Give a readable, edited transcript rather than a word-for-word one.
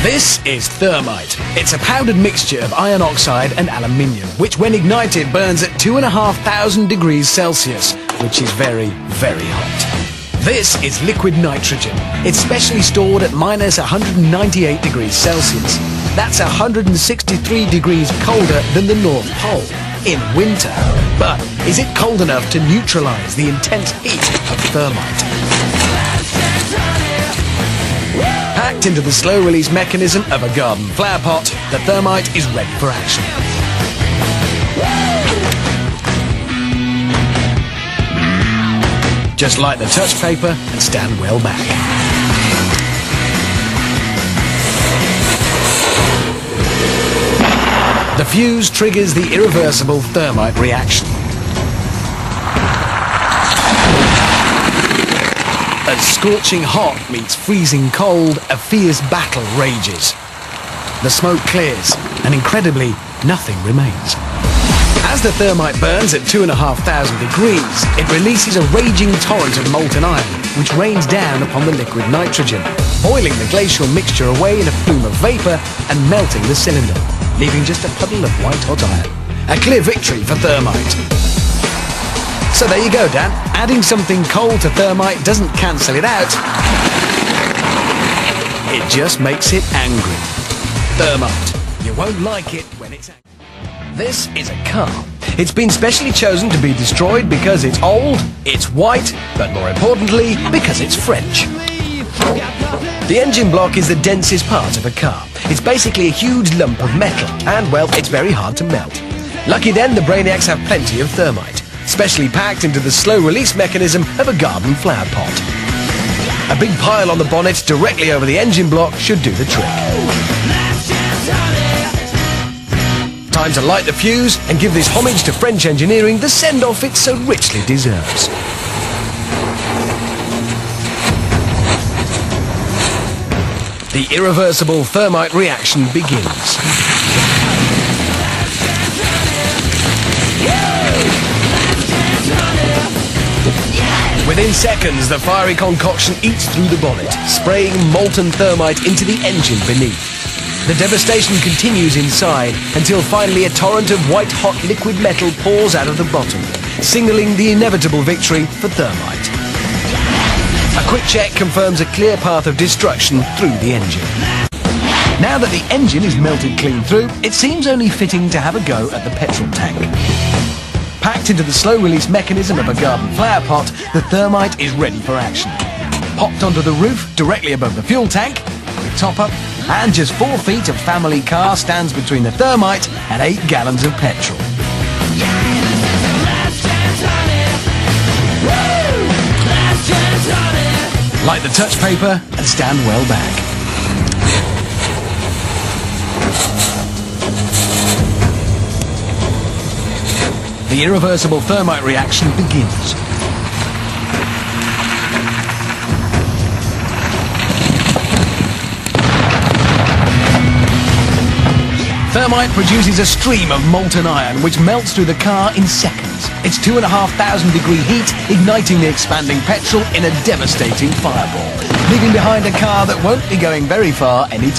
This is Thermite. It's a powdered mixture of iron oxide and aluminium, which when ignited burns at 2,500 degrees Celsius, which is very, very hot. This is liquid nitrogen. It's specially stored at minus 198 degrees Celsius. That's 163 degrees colder than the North Pole in winter. But is it cold enough to neutralize the intense heat of thermite? Packed into the slow-release mechanism of a garden flower pot, the thermite is ready for action. Just light the touch paper and stand well back. The fuse triggers the irreversible thermite reaction. As scorching hot meets freezing cold, a fierce battle rages. The smoke clears, and incredibly, nothing remains. As the thermite burns at 2,500 degrees, it releases a raging torrent of molten iron, which rains down upon the liquid nitrogen, boiling the glacial mixture away in a plume of vapour and melting the cylinder, leaving just a puddle of white-hot iron. A clear victory for thermite. So there you go, Dan. Adding something cold to thermite doesn't cancel it out. It just makes it angry. Thermite. You won't like it when it's angry. This is a car. It's been specially chosen to be destroyed because it's old, it's white, but more importantly, because it's French. The engine block is the densest part of a car. It's basically a huge lump of metal, and well, it's very hard to melt. Lucky then, the brainiacs have plenty of thermite, specially packed into the slow-release mechanism of a garden flower pot. A big pile on the bonnet directly over the engine block should do the trick. Time to light the fuse and give this homage to French engineering the send-off it so richly deserves. The irreversible thermite reaction begins. Within seconds, the fiery concoction eats through the bonnet, spraying molten thermite into the engine beneath. The devastation continues inside until finally a torrent of white-hot liquid metal pours out of the bottom, signaling the inevitable victory for thermite. A quick check confirms a clear path of destruction through the engine. Now that the engine is melted clean through, it seems only fitting to have a go at the petrol tank. Packed into the slow-release mechanism of a garden flower pot, the thermite is ready for action. Popped onto the roof directly above the fuel tank, quick top-up, and just 4 feet of family car stands between the thermite and 8 gallons of petrol. Light the touch paper and stand well back. The irreversible thermite reaction begins. Thermite produces a stream of molten iron which melts through the car in seconds. Its 2,500 degree heat igniting the expanding petrol in a devastating fireball, leaving behind a car that won't be going very far anytime.